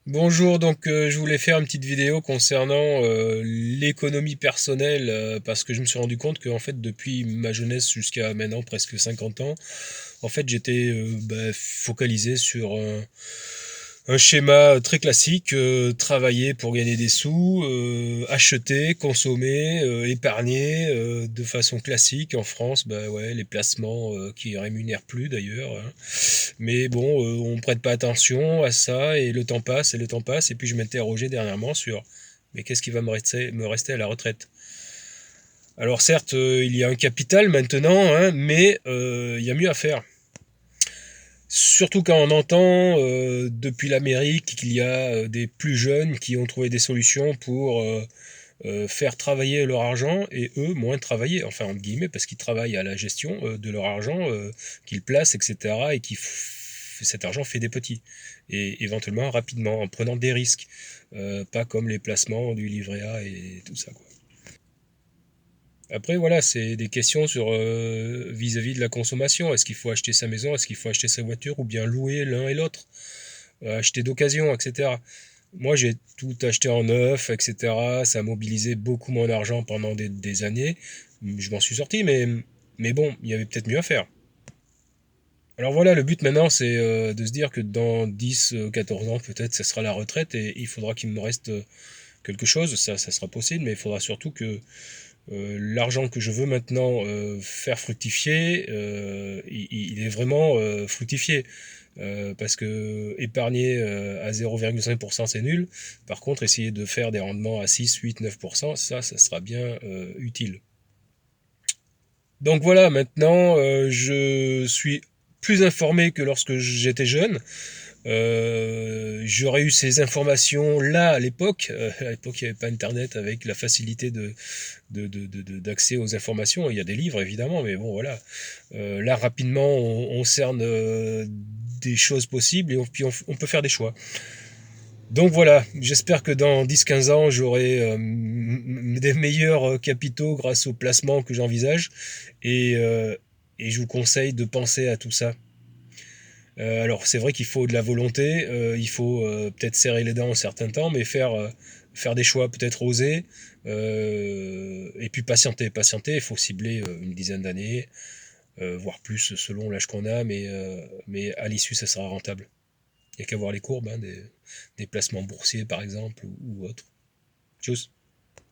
Bonjour, donc je voulais faire une petite vidéo concernant l'économie personnelle parce que je me suis rendu compte que en fait depuis ma jeunesse jusqu'à maintenant presque 50 ans, en fait j'étais focalisé sur un schéma très classique, travailler pour gagner des sous, acheter, consommer, épargner de façon classique en France, bah ouais, les placements qui rémunèrent plus d'ailleurs, hein. Mais bon, on prête pas attention à ça et le temps passe et le temps passe. Et puis je m'interrogeais dernièrement sur mais qu'est-ce qui va me rester à la retraite. Alors certes, il y a un capital maintenant, hein, mais il y a mieux à faire. Surtout quand on entend depuis l'Amérique qu'il y a des plus jeunes qui ont trouvé des solutions pour faire travailler leur argent et eux moins travailler, enfin entre guillemets, parce qu'ils travaillent à la gestion de leur argent qu'ils placent, etc. et cet argent fait des petits. Et éventuellement rapidement, en prenant des risques. Pas comme les placements du livret A et tout ça, quoi. Après, voilà, c'est des questions sur vis-à-vis de la consommation. Est-ce qu'il faut acheter sa maison, est-ce qu'il faut acheter sa voiture, ou bien louer l'un et l'autre, acheter d'occasion, etc. Moi, j'ai tout acheté en neuf, etc. Ça a mobilisé beaucoup moins d'argent pendant des années. Je m'en suis sorti, mais bon, il y avait peut-être mieux à faire. Alors voilà, le but maintenant, c'est de se dire que dans 10, 14 ans, peut-être, ça sera la retraite et il faudra qu'il me reste quelque chose. Ça sera possible, mais il faudra surtout que l'argent que je veux maintenant faire fructifier, il est vraiment fructifié. Parce que épargner à 0,5% c'est nul. Par contre, essayer de faire des rendements à 6, 8, 9%, ça sera bien utile. Donc voilà, maintenant je suis plus informé que lorsque j'étais jeune. J'aurais eu ces informations là à l'époque. À l'époque, il n'y avait pas Internet avec la facilité d'accès aux informations. Il y a des livres évidemment, mais bon voilà. Là rapidement, on cerne des choses possibles et puis on peut faire des choix. Donc voilà, j'espère que dans 10-15 ans, j'aurai des meilleurs capitaux grâce au placement que j'envisage. Et, euh, et je vous conseille de penser à tout ça. Alors c'est vrai qu'il faut de la volonté, il faut peut-être serrer les dents un certain temps, mais faire des choix peut-être osés, et puis patienter, il faut cibler une dizaine d'années, voire plus selon l'âge qu'on a, mais à l'issue ça sera rentable. Il n'y a qu'à voir les courbes, hein, des placements boursiers par exemple ou autres. Tchuss.